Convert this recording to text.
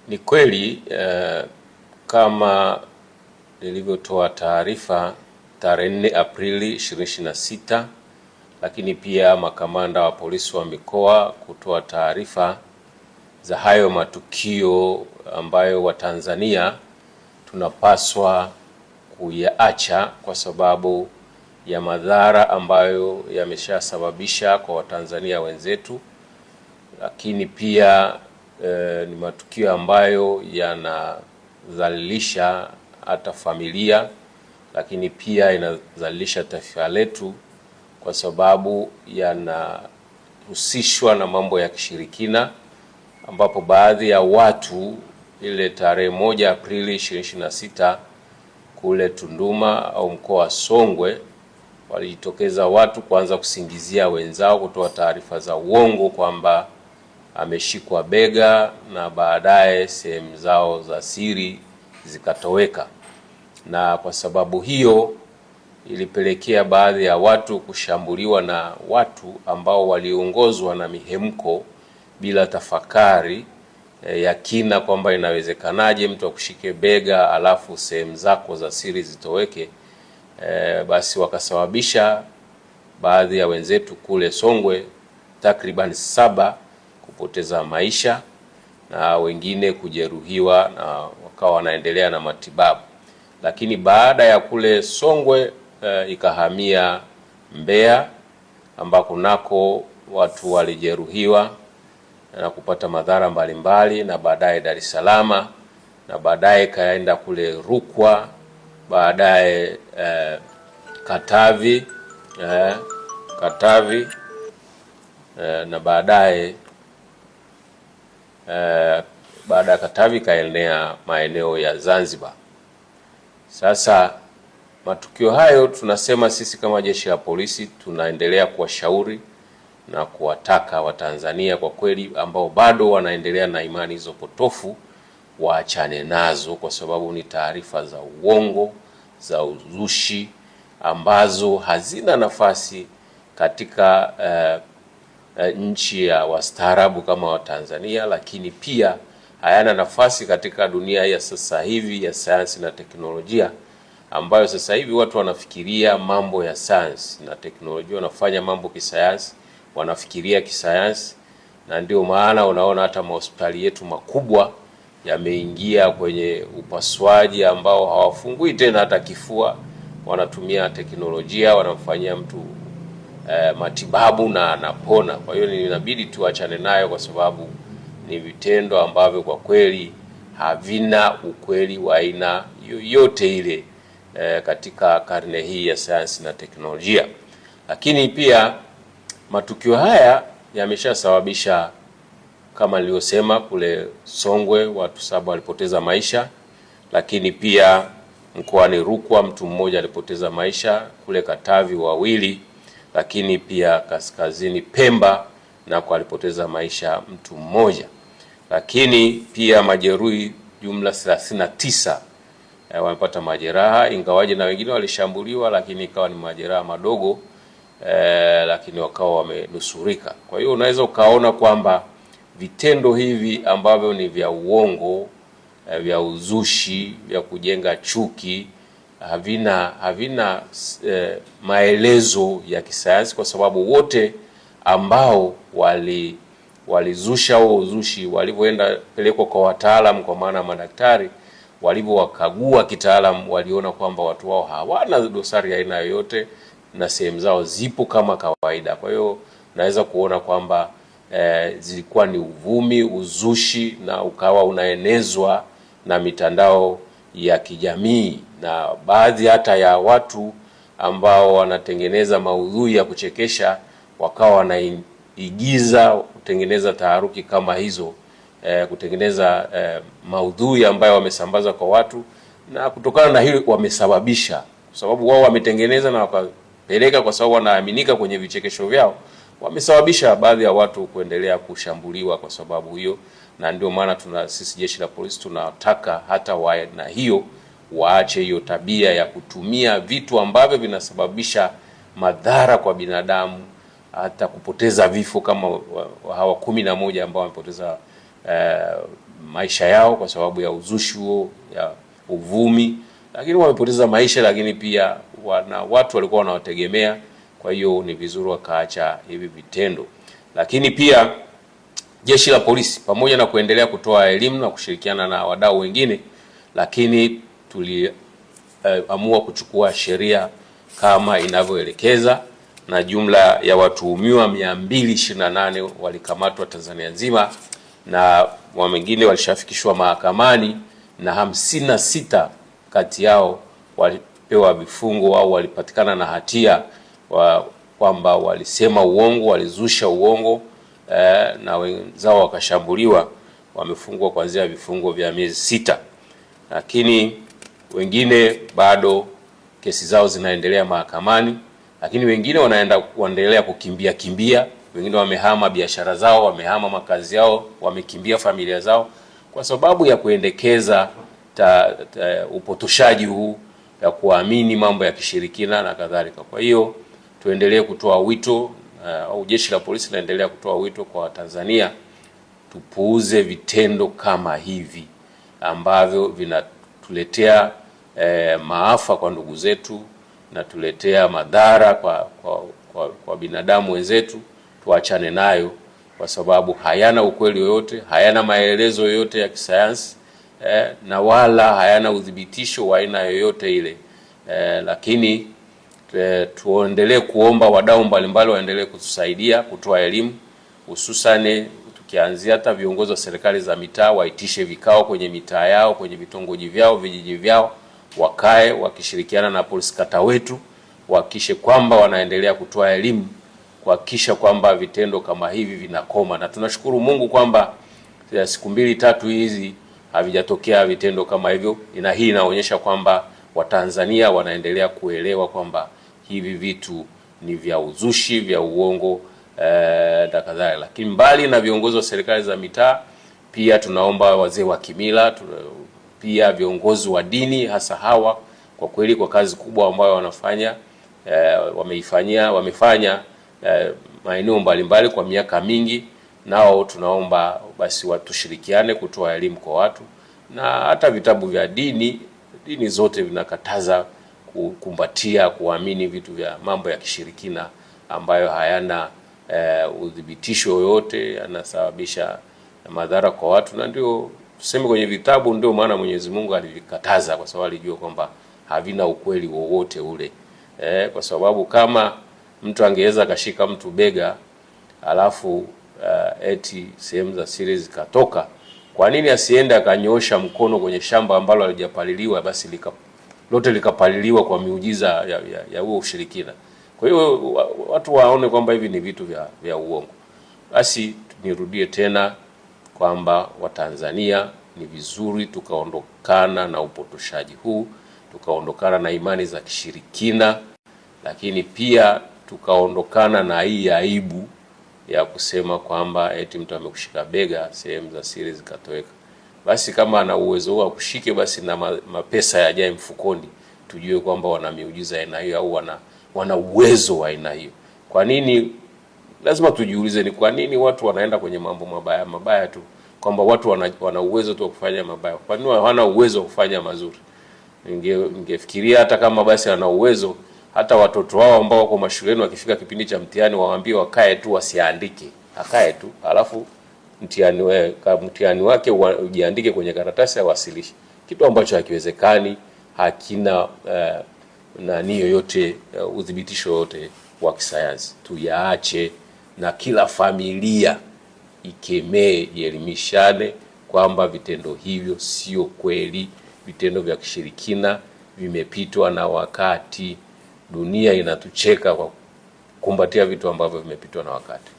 Ni kweli kama nilivyotoa taarifa tarehe 4 Aprili 2026, lakini pia makamanda wa polisi wa mikoa kutoa taarifa za hayo matukio ambayo Watanzania tunapaswa kuyaacha kwa sababu ya madhara ambayo yameshasababisha kwa Watanzania wenzetu, lakini pia ni matukio ambayo yanadhalilisha hata familia, lakini pia inadhalilisha taifa letu kwa sababu yanahusishwa na mambo ya kishirikina, ambapo baadhi ya watu ile tarehe 1 Aprili 2026 kule Tunduma au mkoa wa Songwe walijitokeza watu kuanza kusingizia wenzao, kutoa taarifa za uongo kwamba ameshikwa bega na baadaye sehemu zao za siri zikatoweka, na kwa sababu hiyo ilipelekea baadhi ya watu kushambuliwa na watu ambao waliongozwa na mihemko bila tafakari ya kina kwamba inawezekanaje mtu akushike bega alafu sehemu zako za siri zitoweke. Basi wakasababisha baadhi ya wenzetu kule Songwe takriban 7 kupoteza maisha na wengine kujeruhiwa na wakawa wanaendelea na matibabu. Lakini baada ya kule Songwe ikahamia Mbeya ambako nako watu walijeruhiwa na kupata madhara mbalimbali, na baadaye Dar es Salaam, na baadaye kaenda kule Rukwa, baadaye Katavi na baadaye baada ya Katavi kaenea maeneo ya Zanzibar. Sasa matukio hayo tunasema sisi kama jeshi la polisi tunaendelea kuwashauri na kuwataka Watanzania kwa kweli ambao bado wanaendelea na imani hizo potofu waachane nazo, kwa sababu ni taarifa za uongo, za uzushi ambazo hazina nafasi katika nchi ya wastaarabu kama Watanzania, lakini pia hayana nafasi katika dunia ya sasa hivi ya sayansi na teknolojia, ambayo sasa hivi watu wanafikiria mambo ya sayansi na teknolojia, wanafanya mambo kisayansi, wanafikiria kisayansi, na ndio maana unaona hata mahospitali yetu makubwa yameingia kwenye upasuaji ambao hawafungui tena hata kifua, wanatumia teknolojia, wanamfanyia mtu matibabu na anapona. Kwa hiyo inabidi tuachane nayo kwa sababu ni vitendo ambavyo kwa kweli havina ukweli wa aina yoyote ile katika karne hii ya sayansi na teknolojia. Lakini pia matukio haya yameshasababisha kama nilivyosema kule Songwe watu 7 walipoteza maisha, lakini pia mkoani Rukwa mtu mmoja alipoteza maisha, kule Katavi 2, lakini pia kaskazini Pemba nako alipoteza maisha mtu mmoja, lakini pia majeruhi jumla 39 wamepata majeraha, ingawaje na wengine walishambuliwa lakini ikawa ni majeraha madogo, lakini wakawa wamenusurika. Kwa hiyo unaweza ukaona kwamba vitendo hivi ambavyo ni vya uongo, vya uzushi, vya kujenga chuki havina maelezo ya kisayansi, kwa sababu wote ambao walizusha huo uzushi walivyoenda pelekwa kwa wataalamu, kwa maana madaktari walivyowakagua kitaalamu, waliona kwamba watu wao hawana dosari ya aina yoyote na sehemu zao zipo kama kawaida. Kwa hiyo naweza kuona kwamba zilikuwa ni uvumi, uzushi, na ukawa unaenezwa na mitandao ya kijamii na baadhi hata ya watu ambao wanatengeneza maudhui ya kuchekesha wakawa wanaigiza kutengeneza taharuki kama hizo, kutengeneza maudhui ambayo wamesambaza kwa watu, na kutokana na hilo wamesababisha, kwa sababu wao wametengeneza na wakapeleka, kwa sababu wanaaminika kwenye vichekesho vyao, wamesababisha baadhi ya watu kuendelea kushambuliwa kwa sababu hiyo. Na ndio maana sisi jeshi la polisi tunataka hata na hiyo waache hiyo tabia ya kutumia vitu ambavyo vinasababisha madhara kwa binadamu, hata kupoteza vifo kama hawa 11 ambao wamepoteza maisha yao kwa sababu ya uzushi huo, ya uvumi, lakini wamepoteza maisha, lakini pia watu walikuwa wanawategemea. Kwa hiyo ni vizuri wakaacha hivi vitendo. Lakini pia jeshi la polisi pamoja na kuendelea kutoa elimu na kushirikiana na wadau wengine, lakini tuliamua kuchukua sheria kama inavyoelekeza, na jumla ya watuhumiwa 228 walikamatwa Tanzania nzima, na wengine walishafikishwa mahakamani, na 56 kati yao walipewa vifungo au walipatikana na hatia kwamba walisema uongo, walizusha uongo, na wenzao wakashambuliwa, wamefungwa kuanzia vifungo vya miezi 6. Lakini wengine bado kesi zao zinaendelea mahakamani, lakini wengine wanaendelea kimbia, wengine wamehama biashara zao, wamehama makazi yao, wamekimbia familia zao kwa sababu ya kuendekeza upotoshaji huu ya kuamini mambo ya kishirikina na kadhalika. Kwa hiyo tuendelee kutoa wito, au jeshi la polisi linaendelea kutoa wito kwa Watanzania, tupuuze vitendo kama hivi ambavyo vinatuletea maafa kwa ndugu zetu na tuletea madhara kwa binadamu wenzetu. Tuachane nayo kwa sababu hayana ukweli yoyote, hayana maelezo yoyote ya kisayansi, na wala hayana udhibitisho wa aina yoyote ile. Lakini tuendelee kuomba wadau mbalimbali waendelee kutusaidia kutoa elimu, hususani tukianzia hata viongozi wa serikali za mitaa waitishe vikao kwenye mitaa yao, kwenye vitongoji vyao, vijiji vyao, wakae wakishirikiana na polisi kata wetu, wahakikishe kwamba wanaendelea kutoa elimu, kuhakikisha kwamba vitendo kama hivi vinakoma. Na tunashukuru Mungu kwamba siku 2-3 hizi havijatokea vitendo kama hivyo. Hii inaonyesha kwamba Watanzania wanaendelea kuelewa kwamba hivi vitu ni vya uzushi, vya uongo na kadhalika. Lakini mbali na viongozi wa serikali za mitaa, pia tunaomba wazee wa kimila, pia viongozi wa dini, hasa hawa kwa kweli kwa kazi kubwa ambayo wanafanya, wamefanya maeneo mbalimbali kwa miaka mingi, nao tunaomba basi watushirikiane kutoa elimu kwa watu. Na hata vitabu vya dini zote vinakataza kukumbatia, kuamini vitu vya mambo ya kishirikina ambayo hayana udhibitisho yoyote, yanasababisha madhara kwa watu. Na ndio tuseme kwenye vitabu, ndio maana Mwenyezi Mungu alivikataza, kwa sababu alijua kwamba havina ukweli wowote ule. Kwa sababu kama mtu angeweza akashika mtu bega alafu eti sehemu za siri zikatoka, kwa nini asiende akanyosha mkono kwenye shamba ambalo halijapaliliwa, basi lote likapaliliwa kwa miujiza ya huo ushirikina? Kwa hiyo watu waone kwamba hivi ni vitu vya uongo. Basi nirudie tena kwamba Watanzania ni vizuri tukaondokana na upotoshaji huu, tukaondokana na imani za kishirikina, lakini pia tukaondokana na hii aibu ya kusema kwamba eti mtu amekushika bega sehemu za siri zikatoweka. Basi kama ana uwezo huo akushike, basi na mapesa yajae mfukoni, tujue kwamba wana miujiza aina hiyo au wana uwezo wa aina hiyo. Kwa nini? Lazima tujiulize, ni kwa nini watu wanaenda kwenye mambo mabaya tu, kwamba watu wana uwezo tu wa kufanya mabaya? Kwa nini hawana uwezo wa kufanya mazuri? Ningefikiria hata kama basi ana uwezo, hata watoto wao ambao wako mashuleni wakifika kipindi cha mtihani waambie wakae tu, wasiandike, akae tu, alafu mtihani wake ujiandike kwenye karatasi awasilishe, kitu ambacho hakiwezekani, hakina nani yoyote, udhibitisho yote wa kisayansi. Tuyaache, na kila familia ikemee, ielimishane kwamba vitendo hivyo sio kweli, vitendo vya kishirikina vimepitwa na wakati. Dunia inatucheka kwa kumbatia vitu ambavyo vimepitwa na wakati.